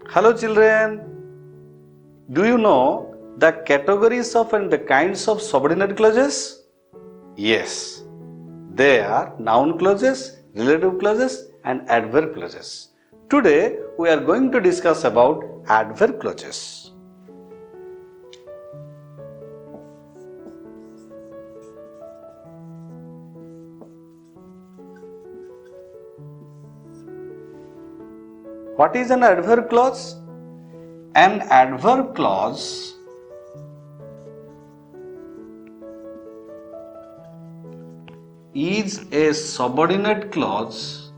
Hello children, do you know the categories of and the kinds of subordinate clauses? Yes, they are noun clauses, relative clauses and adverb clauses. Today we are going to discuss about adverb clauses. What is an adverb clause? An adverb clause is a subordinate clause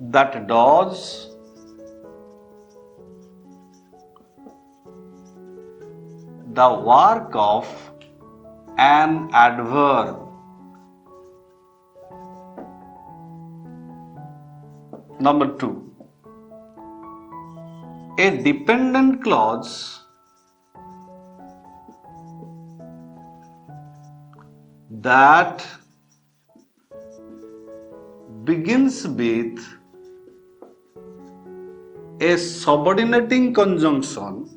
that does the work of an adverb. Number 2. A dependent clause that begins with a subordinating conjunction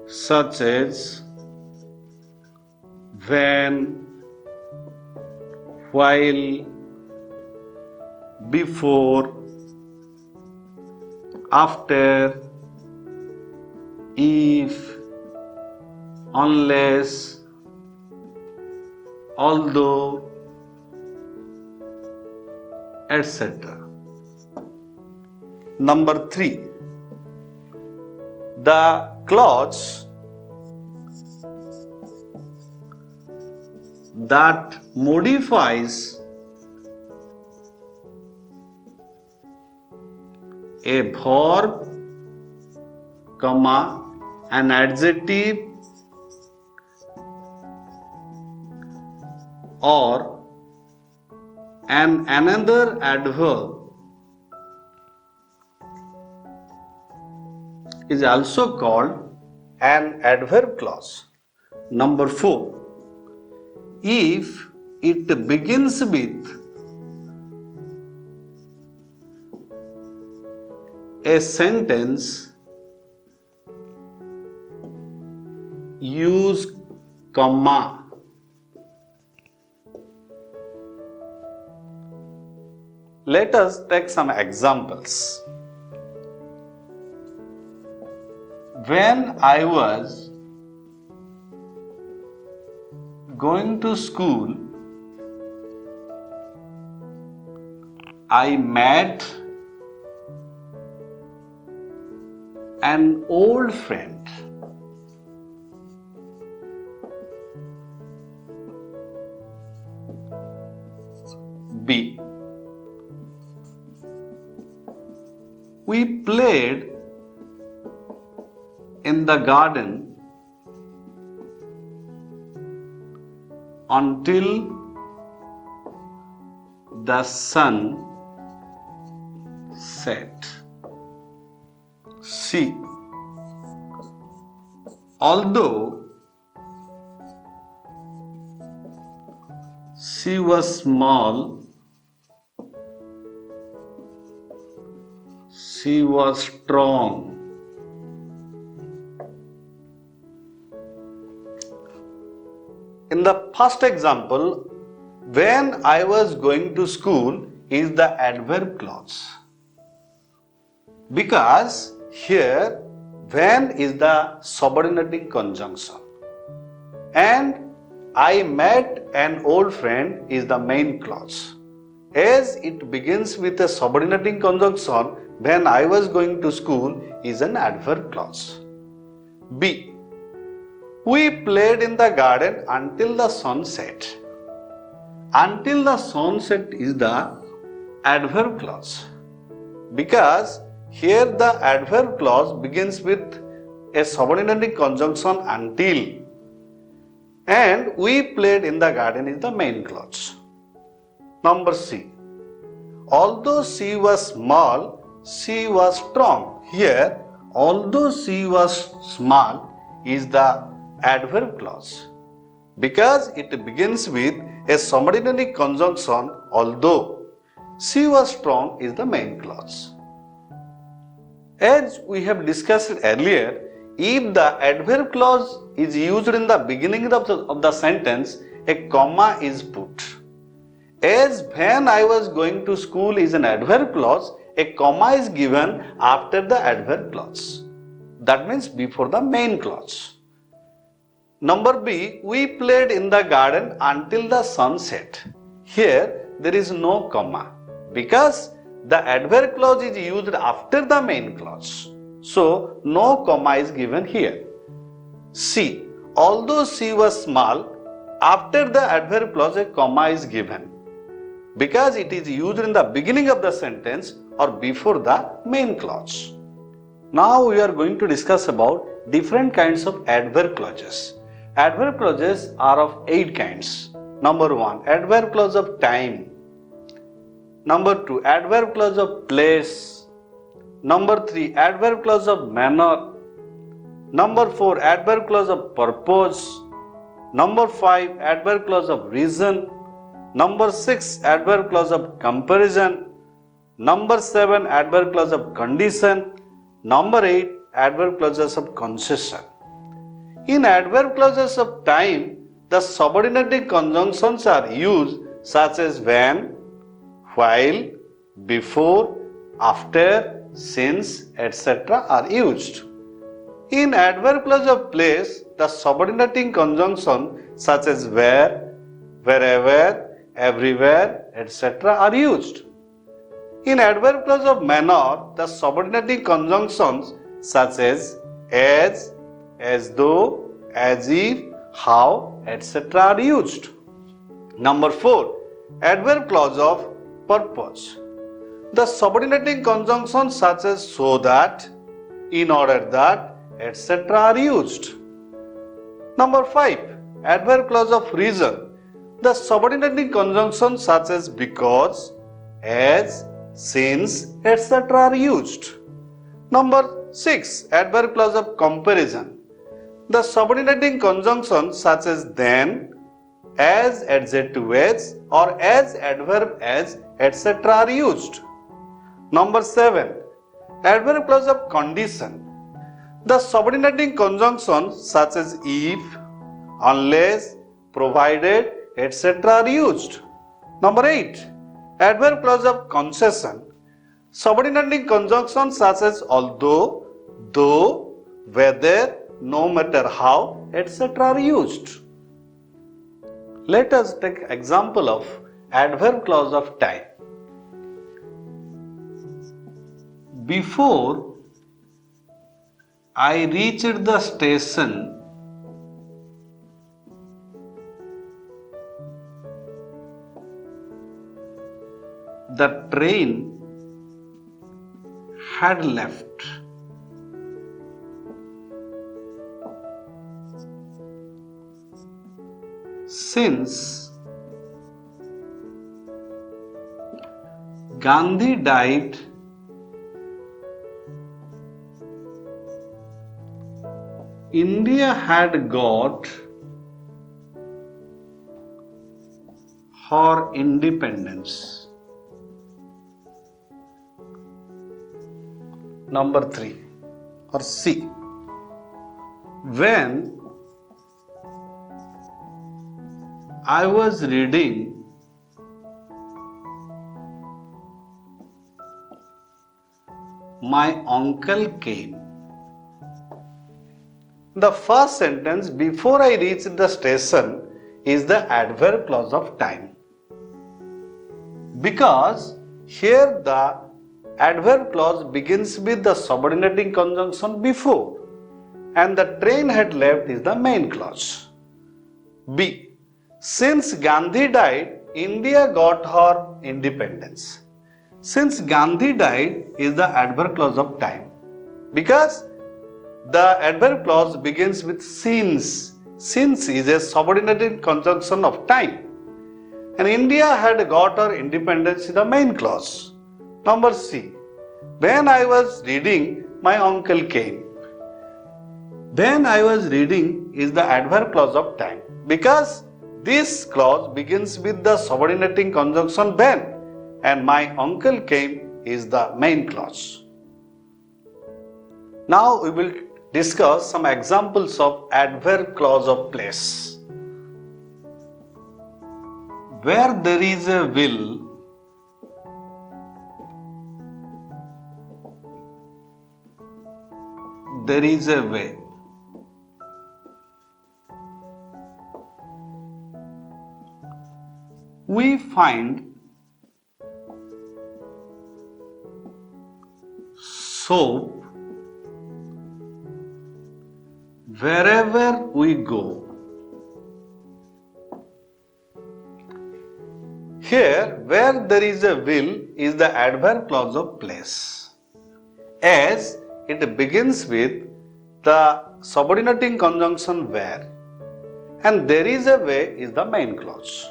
such as when, while, before, after, if, unless, although, etc. Number 3. The clause that modifies a verb, an adjective or another adverb is also called an adverb clause. Number 4. If it begins with a sentence, use comma. Let us take some examples. When I was going to school, I met an old friend. B. We played in the garden until the sun set. C. Although she was small, she was strong. In the first example, when I was going to school is the adverb clause, because here when is the subordinating conjunction and I met an old friend is the main clause. As it begins with a subordinating conjunction, when I was going to school is an adverb clause. B. We played in the garden until the sun set. Until the sun set is the adverb clause, because here the adverb clause begins with a subordinating conjunction until, and we played in the garden is the main clause. Number C. Although she was small, she was strong. Here, although she was small is the adverb clause because it begins with a subordinate conjunction although. She was strong is the main clause. As we have discussed earlier, if the adverb clause is used in the beginning of the sentence, a comma is put. As when I was going to school is an adverb clause, a comma is given after the adverb clause. That means before the main clause. Number B, we played in the garden until the sun set. Here there is no comma because the adverb clause is used after the main clause. So no comma is given here. C, although she was small, after the adverb clause a comma is given because it is used in the beginning of the sentence or before the main clause. Now we are going to discuss about different kinds of adverb clauses. Adverb clauses are of 8 kinds. Number 1, adverb clause of time. Number 2, adverb clause of place. Number 3, adverb clause of manner. Number 4, adverb clause of purpose. Number 5, adverb clause of reason. Number 6, adverb clause of comparison. Number 7, adverb clause of condition. Number 8, adverb clauses of concession. In adverb clauses of time, the subordinating conjunctions are used such as when, while, before, after, since, etc. are used. In adverb clause of place, the subordinating conjunction such as where, wherever, everywhere, etc. are used. In adverb clause of manner, the subordinating conjunctions such as, as though, as if, how, etc. are used. Number 4, adverb clause of purpose. The subordinating conjunctions such as so that, in order that, etc. are used. Number 5, adverb clause of reason. The subordinating conjunctions such as because, as, since, etc. are used. Number 6, adverb clause of comparison. The subordinating conjunctions such as then, as adjective as, or as adverb as, etc. are used. Number 7, adverb clause of condition. The subordinating conjunctions such as if, unless, provided, etc. are used. Number 8, adverb clause of concession. Subordinating conjunctions such as although, though, whether, no matter how, etc. are used. Let us take example of adverb clause of time. Before I reached the station, the train had left. Since Gandhi died, India had got her independence. Number 3 or C. When I was reading my uncle came. The first sentence, before I reached the station, is the adverb clause of time. Because here the adverb clause begins with the subordinating conjunction before and the train had left is the main clause. B. Since Gandhi died, India got her independence. Since Gandhi died is the adverb clause of time because the adverb clause begins with since. Since is a subordinated conjunction of time and India had got her independence in the main clause. Number C. When I was reading, my uncle came. When I was reading is the adverb clause of time because this clause begins with the subordinating conjunction when, and my uncle came is the main clause. Now we will discuss some examples of adverb clause of place. Where there is a will, there is a way. We find soap wherever we go. Here, where there is a will is the adverb clause of place, as it begins with the subordinating conjunction where, and there is a way is the main clause.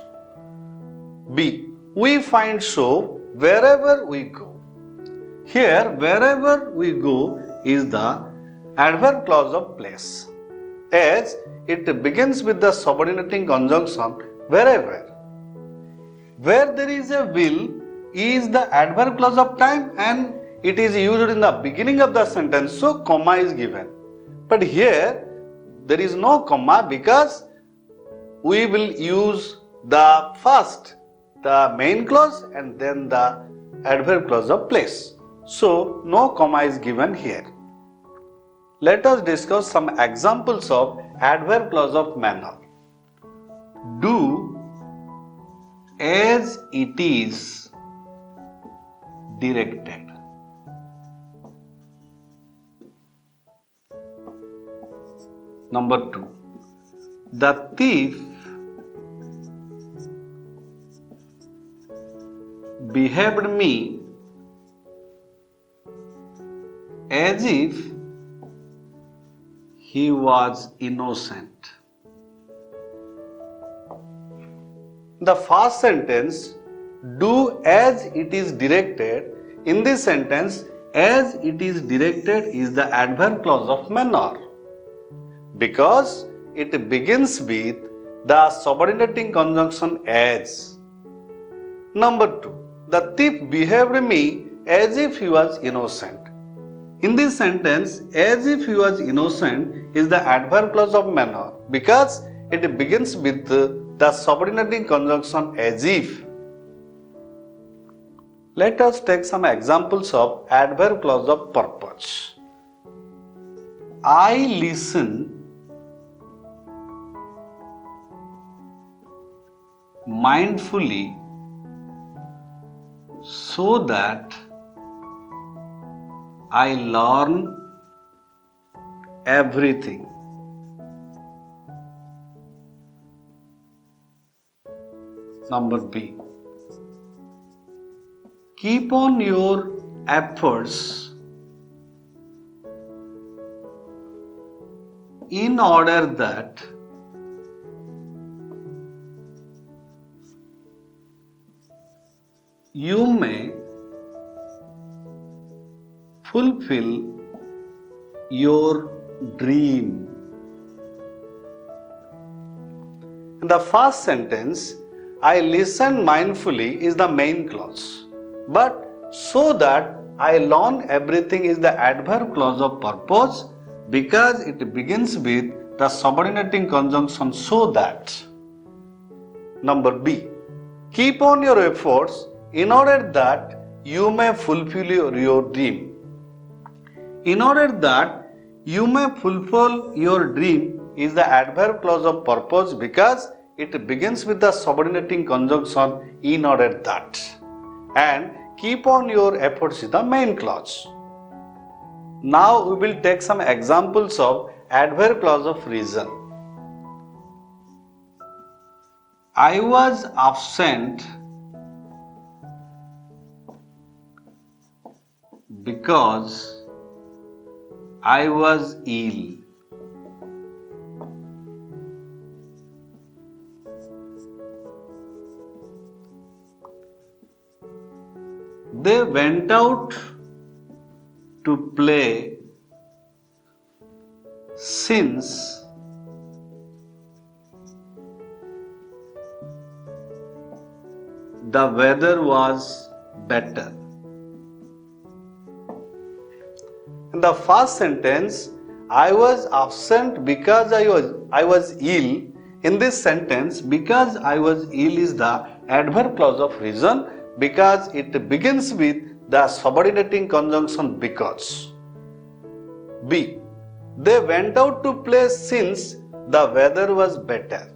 B. We find soap wherever we go. Here, wherever we go is the adverb clause of place, as it begins with the subordinating conjunction wherever. Where there is a will is the adverb clause of time and it is used in the beginning of the sentence, so comma is given. But here there is no comma because we will use the first, the main clause and then the adverb clause of place. So no comma is given here. Let us discuss some examples of adverb clause of manner. Do as it is directed. Number 2. The thief behaved me as if he was innocent. The first sentence, do as it is directed, in this sentence, as it is directed is the adverb clause of manner because it begins with the subordinating conjunction as. Number 2, the thief behaved me as if he was innocent. In this sentence, as if he was innocent is the adverb clause of manner because it begins with the subordinating conjunction as if. Let us take some examples of adverb clause of purpose. I listen mindfully so that I learn everything. Number B. Keep on your efforts in order that you may fulfill your dream. In the first sentence, I listen mindfully is the main clause, but so that I learn everything is the adverb clause of purpose because it begins with the subordinating conjunction so that. Number B. Keep on your efforts in order that you may fulfill your dream. In order that you may fulfill your dream is the adverb clause of purpose because it begins with the subordinating conjunction in order that, and keep on your efforts is the main clause. Now we will take some examples of adverb clause of reason. I was absent because I was ill. They went out to play since the weather was better. In the first sentence, I was absent because I was ill. In this sentence, because I was ill is the adverb clause of reason because it begins with the subordinating conjunction because. B. They went out to play since the weather was better.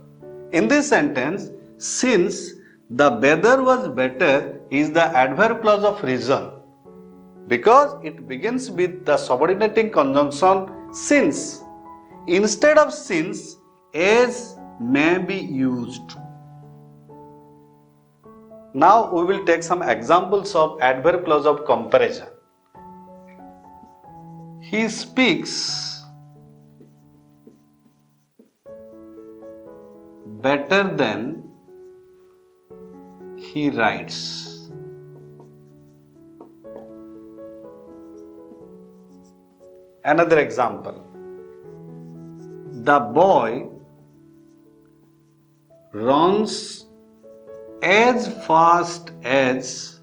In this sentence, since the weather was better is the adverb clause of reason because it begins with the subordinating conjunction since. Instead of since, as may be used. Now we will take some examples of adverb clause of comparison. He speaks better than he writes. Another example. The boy runs as fast as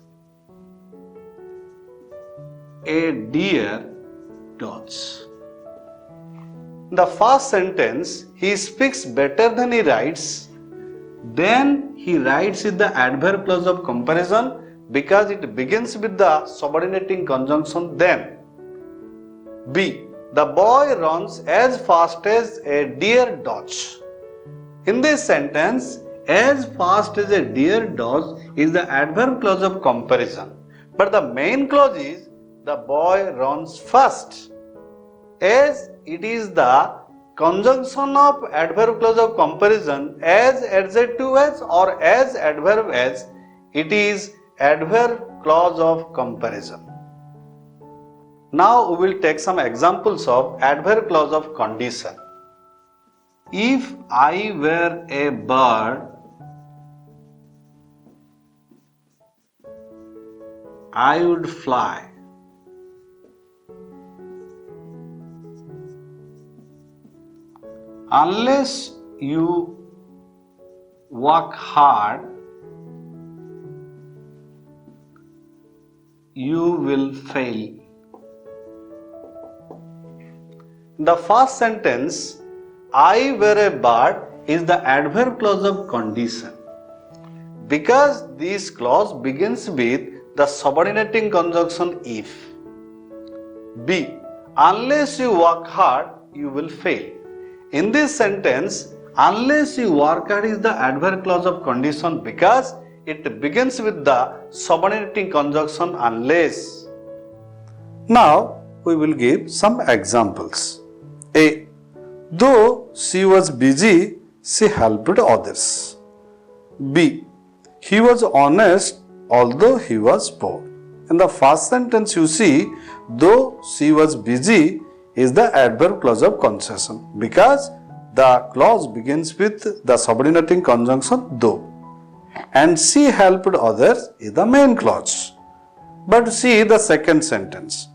a deer does. In the first sentence, he speaks better than he writes. Then he writes is the adverb clause of comparison because it begins with the subordinating conjunction then. B. The boy runs as fast as a deer does. In this sentence, as fast as a deer does is the adverb clause of comparison. But the main clause is the boy runs fast. As it is the conjunction of adverb clause of comparison as adjective as or as adverb as, it is adverb clause of comparison. Now we will take some examples of adverb clause of condition. If I were a bird, I would fly. Unless you work hard, you will fail. The first sentence, I were a bird, is the adverb clause of condition because this clause begins with the subordinating conjunction if. B. Unless you work hard, you will fail. In this sentence, unless you work hard is the adverb clause of condition because it begins with the subordinating conjunction unless. Now we will give some examples. A. Though she was busy, she helped others. B. He was honest although he was poor. In the first sentence you see, though she was busy is the adverb clause of concession because the clause begins with the subordinating conjunction though. And she helped others is the main clause. But see the second sentence.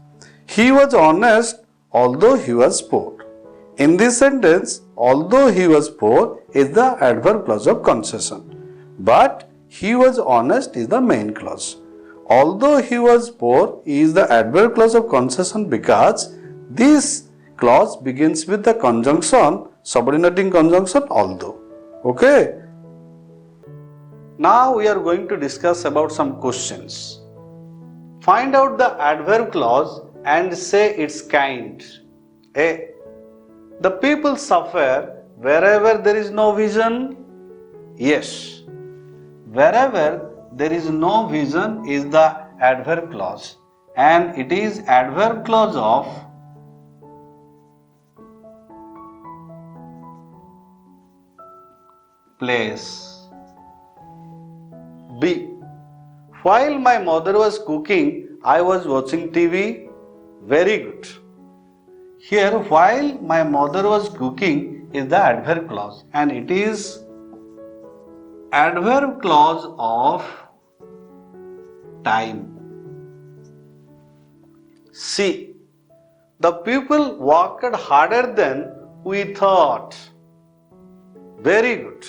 He was honest although he was poor. In this sentence, although he was poor is the adverb clause of concession. But he was honest is the main clause. Although he was poor is the adverb clause of concession because this clause begins with the conjunction, subordinating conjunction although. Okay. Now we are going to discuss about some questions. Find out the adverb clause and say its kind. A. The people suffer wherever there is no vision. Yes. Wherever there is no vision is the adverb clause and it is adverb clause of place. B. While my mother was cooking, I was watching TV. Very good. Here, while my mother was cooking is the adverb clause and it is adverb clause of time. C. The people worked harder than we thought. Very good.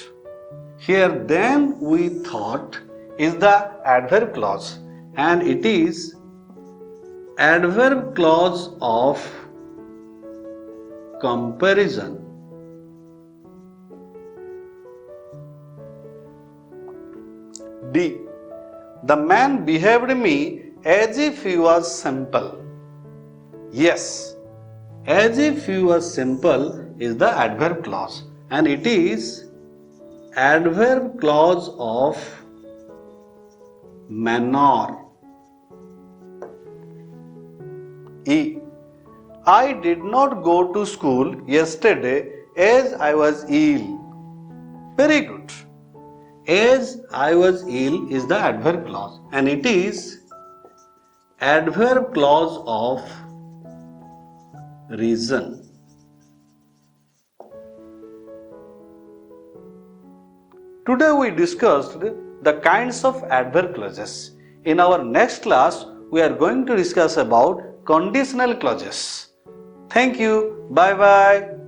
Here than we thought is the adverb clause and it is adverb clause of comparison. D. The man behaved me as if he was simple. Yes, as if he was simple is the adverb clause and it is adverb clause of manner. E. I did not go to school yesterday as I was ill. Very good. As I was ill is the adverb clause and it is adverb clause of reason. Today we discussed the kinds of adverb clauses. In our next class, we are going to discuss about conditional clauses. Thank you. Bye bye.